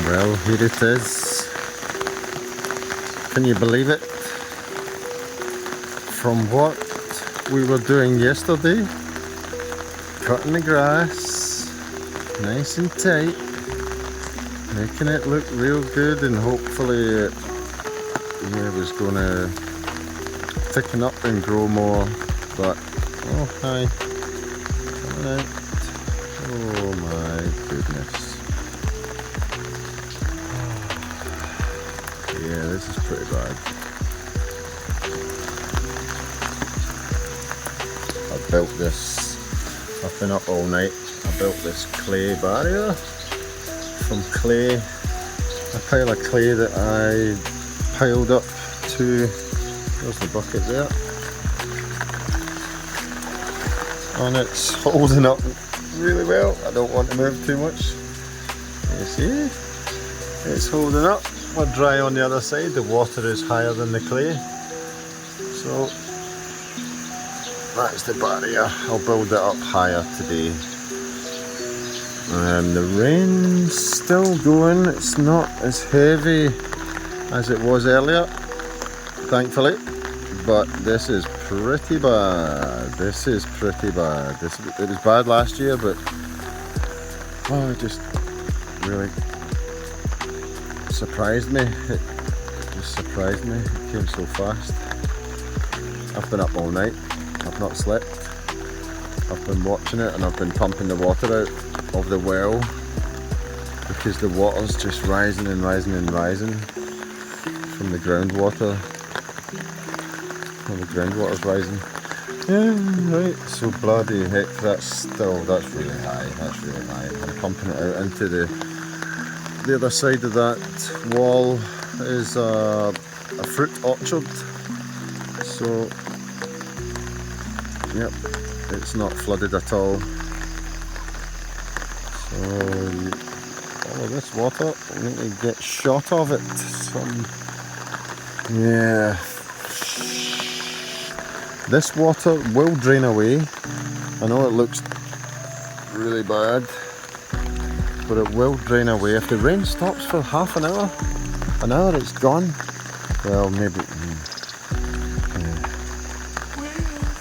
Well, here it is. Can you believe it? From what we were doing yesterday, cutting the grass, nice and tight, making it look real good, and hopefully it was going to thicken up and grow more. But, oh hi, coming out. Oh my goodness. Yeah, this is pretty bad. I built this, I've been up all night. I built this clay barrier from clay, a pile of clay that I piled up to, there's the bucket there. And it's holding up really well. I don't want to move too much. You see? It's holding up. We're dry on the other side. The water is higher than the clay. So that's the barrier. I'll build it up higher today. The rain's still going. It's not as heavy as it was earlier, thankfully. But this is pretty bad. This is pretty bad. It was bad last year, but it just really surprised me. It just surprised me. It came so fast. I've been up all night. I've not slept. I've been watching it, and I've been pumping the water out of the well because the water's just rising and rising and rising from the groundwater. The groundwater's rising. Yeah, right. So bloody heck, that's really high. That's really high. I'm pumping it out into the other side of that wall is a fruit orchard. So, yep, it's not flooded at all. So all of this water, I need to get shot of it. Yeah. This water will drain away. I know it looks really bad, but it will drain away. If the rain stops for half an hour it's gone. Well, maybe a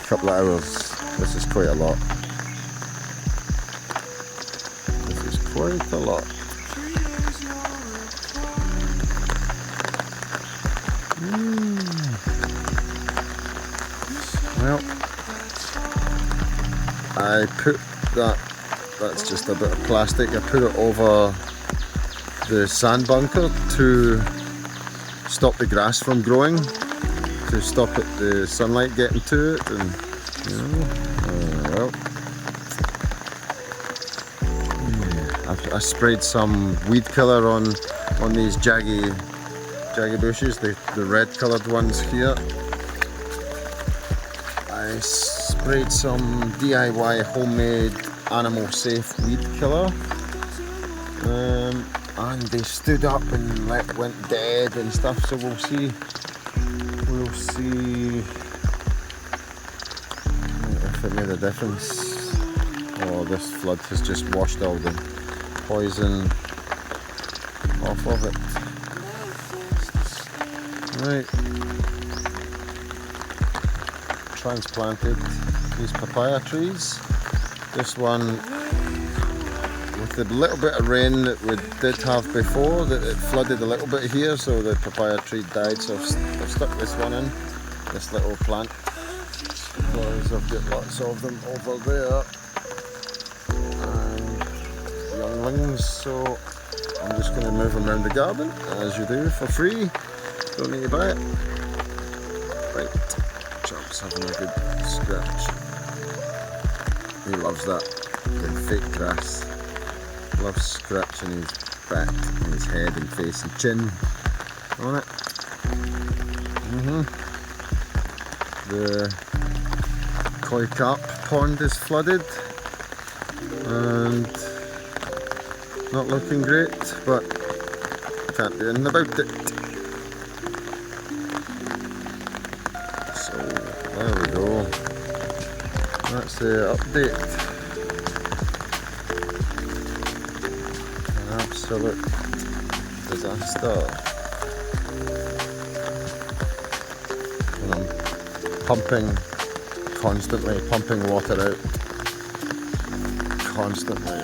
couple of hours. This is quite a lot. This is quite a lot. Well, I put that's just a bit of plastic, I put it over the sand bunker to stop the grass from growing, to stop the sunlight getting to it, and I sprayed some weed killer on these jaggy bushes, the red coloured ones here. I sprayed some DIY homemade animal safe weed killer, and they stood up and went dead and stuff, so we'll see if it made a difference. Oh, this flood has just washed all the poison off of it. Right, transplanted these papaya trees. This one, with the little bit of rain that we did have before, that it flooded a little bit here, so the papaya tree died. So I've stuck this one in, this little plant, because I've got lots of them over there, and younglings. So I'm just going to move them around the garden, as you do, for free. Don't need to buy it. Right, Chubb's having a good scratch. He loves that, the fake grass. Loves scratching his back and his head and face and chin on it. The koi carp pond is flooded and not looking great, but can't do anything about it. So there we go. That's the update. An absolute disaster. And I'm constantly pumping water out. Constantly.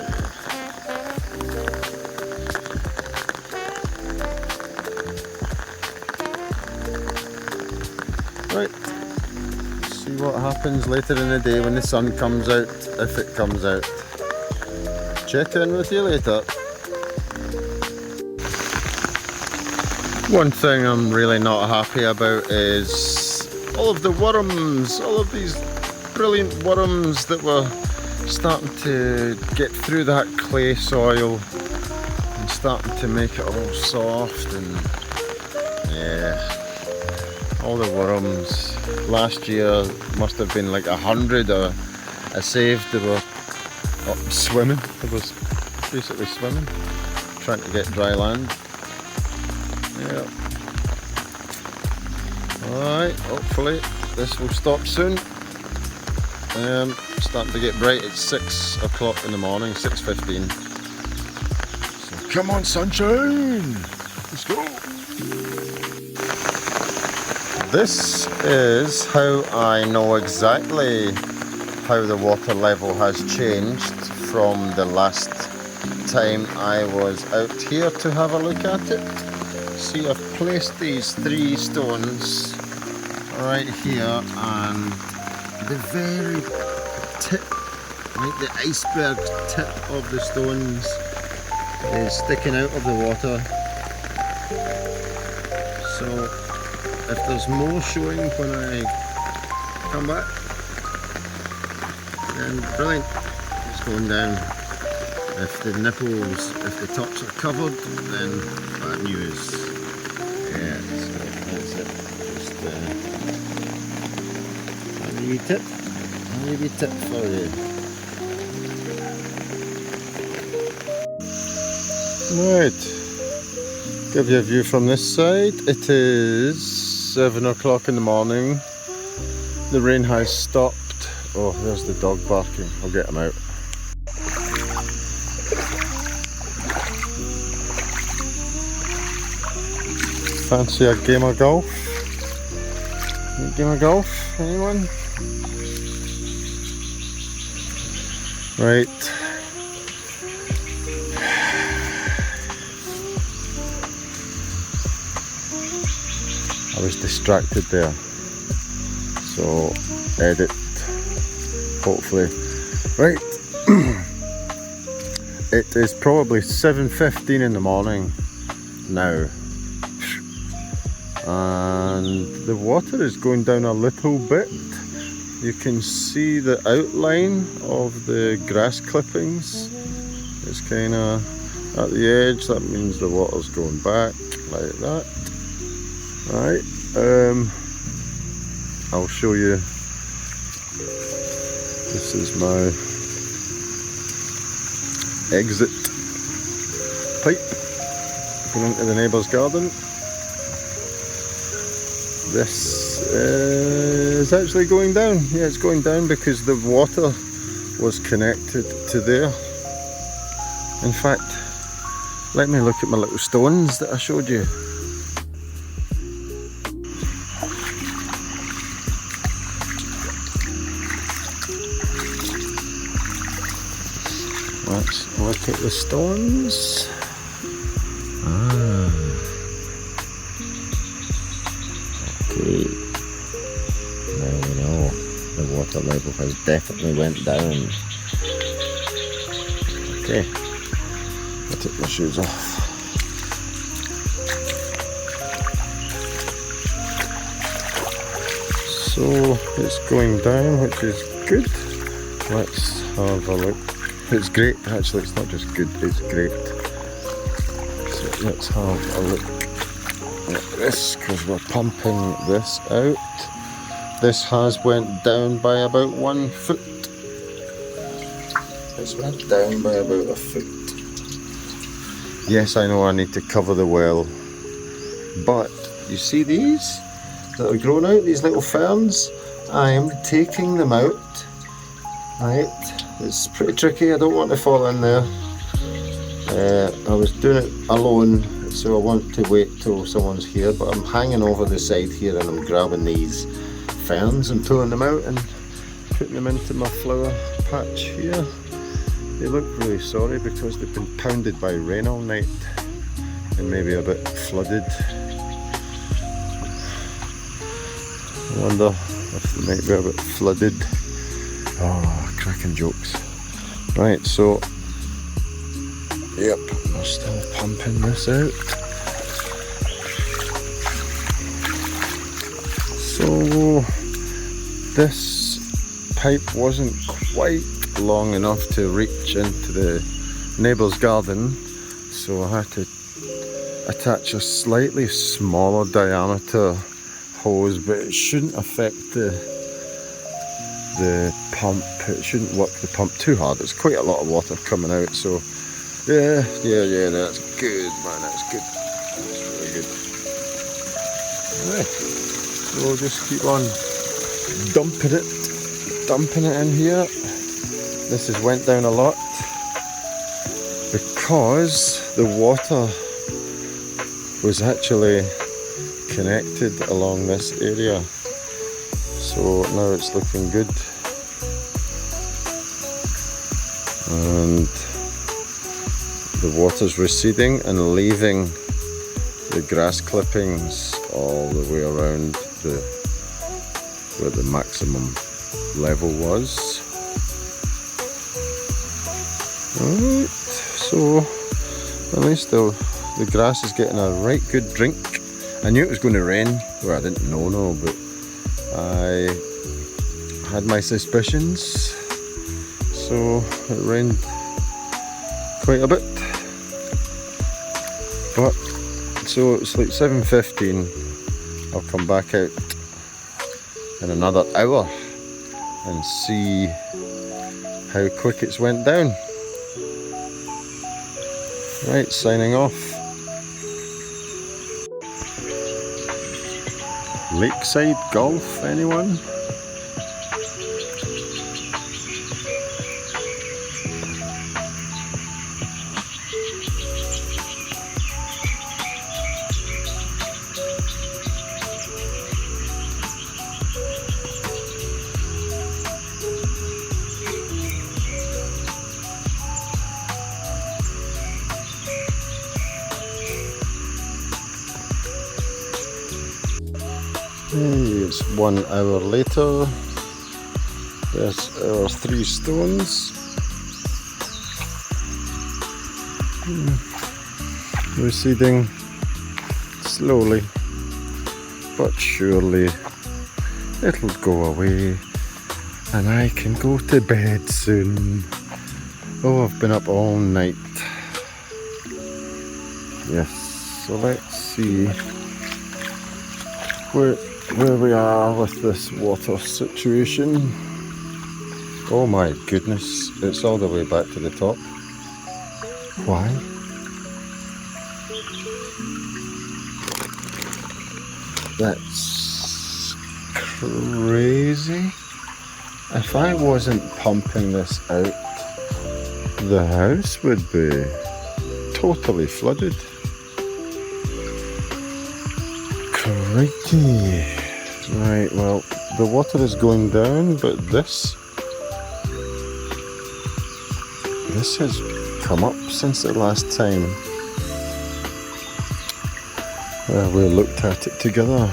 Right. See what happens later in the day when the sun comes out, if it comes out. Check in with you later. One thing I'm really not happy about is all of the worms, all of these brilliant worms that were starting to get through that clay soil and starting to make it all soft, and yeah, all the worms. Last year must have been like 100 I saved. They were up swimming. They was basically swimming, trying to get dry land. Yeah. Alright, hopefully this will stop soon. Starting to get bright at 6 o'clock in the morning, 6:15. So come on, sunshine! Let's go! This is how I know exactly how the water level has changed from the last time I was out here to have a look at it. See, I've placed these 3 stones right here, and the very tip, like the iceberg tip of the stones, is sticking out of the water. So if there's more showing when I come back, then brilliant, it's going down. If the nipples, if the tops are covered, then bad news. Yeah, so that's it. Just a wee tip for you. Right, give you a view from this side. It is 7 o'clock in the morning. The rain has stopped. Oh, there's the dog barking. I'll get him out. Fancy a game of golf? A game of golf? Anyone? Right. I was distracted there. So, edit. Hopefully. Right. It is probably 7:15 in the morning now. And the water is going down a little bit. You can see the outline of the grass clippings. It's kind of at the edge. That means the water's going back like that. Right. I'll show you. This is my exit pipe going into the neighbour's garden. This is actually going down. Yeah, it's going down because the water was connected to there. In fact, let me look at my little stones that I showed you. Let's look at the stones. Okay, now we know the water level has definitely went down. Okay, I'll take my shoes off. So it's going down, which is good. Let's have a look. It's great, actually. It's not just good, it's great. So let's have a look at this, because we're pumping this out. This has went down by about 1 foot. It's went down by about a foot. Yes, I know I need to cover the well, but you see these that are growing out, these little ferns? I am taking them out. Right, it's pretty tricky. I don't want to fall in there. I was doing it alone. so I want to wait till someone's here, but I'm hanging over the side here and I'm grabbing these ferns and pulling them out and putting them into my flower patch here. They look really sorry because they've been pounded by rain all night and maybe a bit flooded. I wonder if they might be a bit flooded. Oh, cracking jokes. Right, so yep, we're still pumping this out. So this pipe wasn't quite long enough to reach into the neighbour's garden, so I had to attach a slightly smaller diameter hose, but it shouldn't affect the pump. It shouldn't work the pump too hard. It's quite a lot of water coming out, so yeah, that's good, man, that's good. That's really good. Alright, so we'll just keep on dumping it in here. This has went down a lot because the water was actually connected along this area, so now it's looking good. And the water's receding and leaving the grass clippings all the way around where the maximum level was. Alright, so at least the grass is getting a right good drink. I knew it was going to rain. Well, I didn't know, but I had my suspicions. So it rained quite a bit. But so it's like 7:15. I'll come back out in another hour and see how quick it's went down. Right, signing off. Lakeside golf, anyone? Hey, it's 1 hour later. There's our 3 stones. Receding slowly but surely. It'll go away and I can go to bed soon. Oh, I've been up all night. Yes, so let's see where we are with this water situation. Oh my goodness, it's all the way back to the top. Why? That's crazy. If I wasn't pumping this out, the house would be totally flooded. Crikey. Right, well, the water is going down, but this has come up since the last time we looked at it together.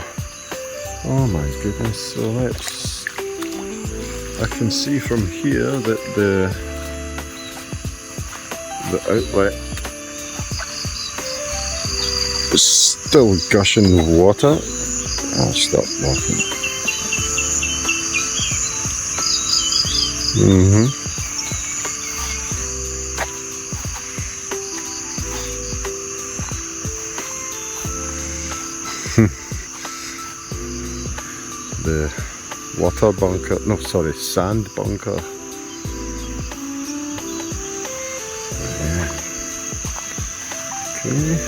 Oh my goodness, so I can see from here that the outlet is still gushing with water. I'll stop walking. The water bunker, no sorry, sand bunker. Yeah. Okay.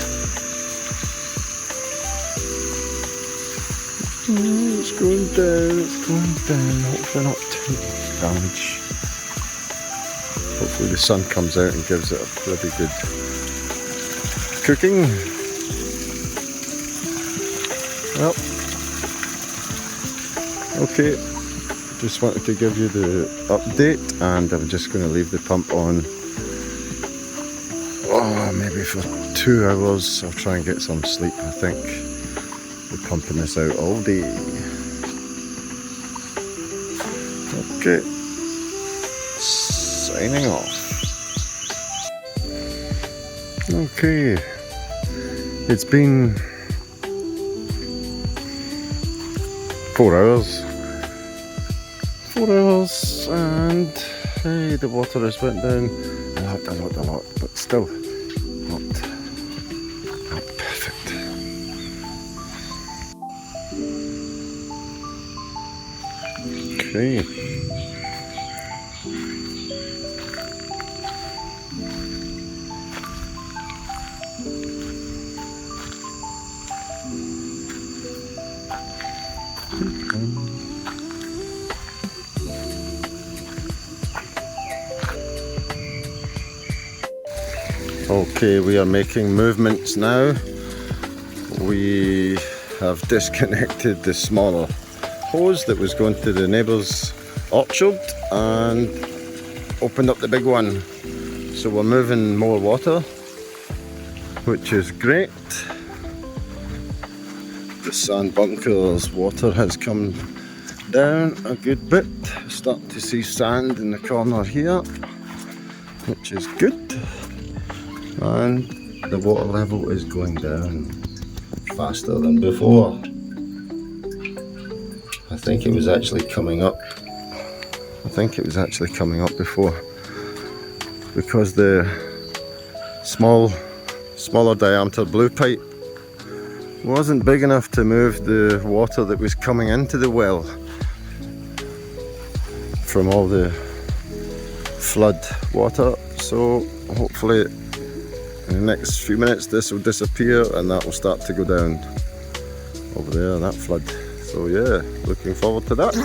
It's going down, it's going down. Hopefully not too much damage. Hopefully the sun comes out and gives it a bloody good cooking. Well, okay, just wanted to give you the update, and I'm just going to leave the pump on, maybe for 2 hours. I'll try and get some sleep. I think we're pumping this out all day. Okay, signing off. Okay, it's been 4 hours. 4 hours, and hey, the water has went down a lot, but still not perfect. Okay. Okay, we are making movements now. We have disconnected the smaller hose that was going to the neighbour's orchard and opened up the big one. So we're moving more water, which is great. The sand bunker's water has come down a good bit. Starting to see sand in the corner here, which is good. And the water level is going down faster than before. I think it was actually coming up. Before, because the smaller diameter blue pipe wasn't big enough to move the water that was coming into the well from all the flood water. So hopefully in the next few minutes this will disappear and that will start to go down over there, that flood. So yeah, looking forward to that.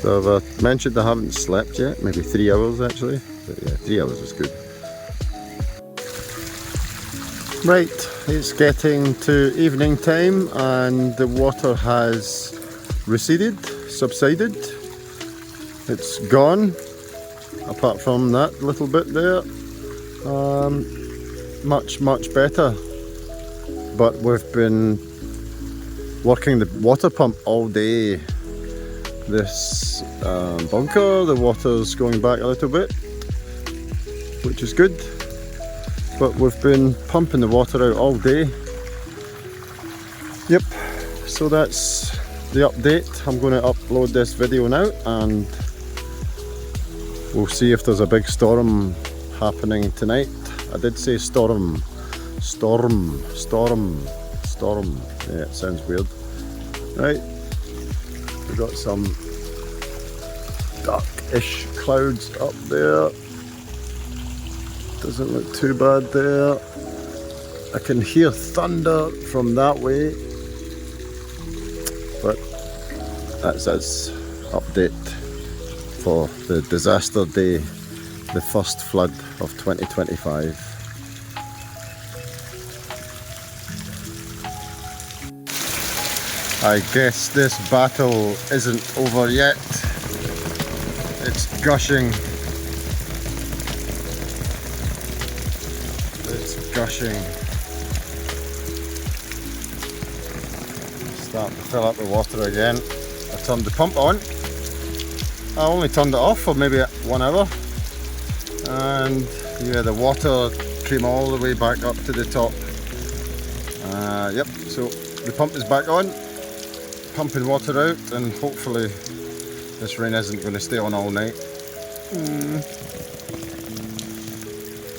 So I've mentioned I haven't slept yet, maybe 3 hours actually, but yeah, 3 hours is good. Right, it's getting to evening time and the water has receded, subsided. It's gone, apart from that little bit there. Much better. But we've been working the water pump all day. This bunker, the water's going back a little bit, which is good. But we've been pumping the water out all day. Yep, so that's the update. I'm going to upload this video now and we'll see if there's a big storm happening tonight. I did say storm. Yeah, it sounds weird. Right, we've got some darkish clouds up there. Doesn't look too bad there. I can hear thunder from that way. But that's us update for the disaster day, the first flood of 2025. I guess this battle isn't over yet. It's gushing. It's gushing. Starting to fill up with water again. I turned the pump on. I only turned it off for maybe 1 hour. And yeah, the water came all the way back up to the top. Yep, so the pump is back on. Pumping water out, and hopefully this rain isn't going to stay on all night.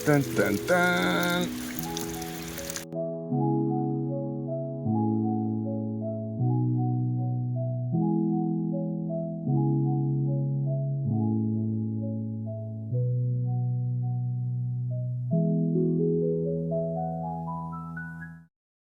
Dun dun dun.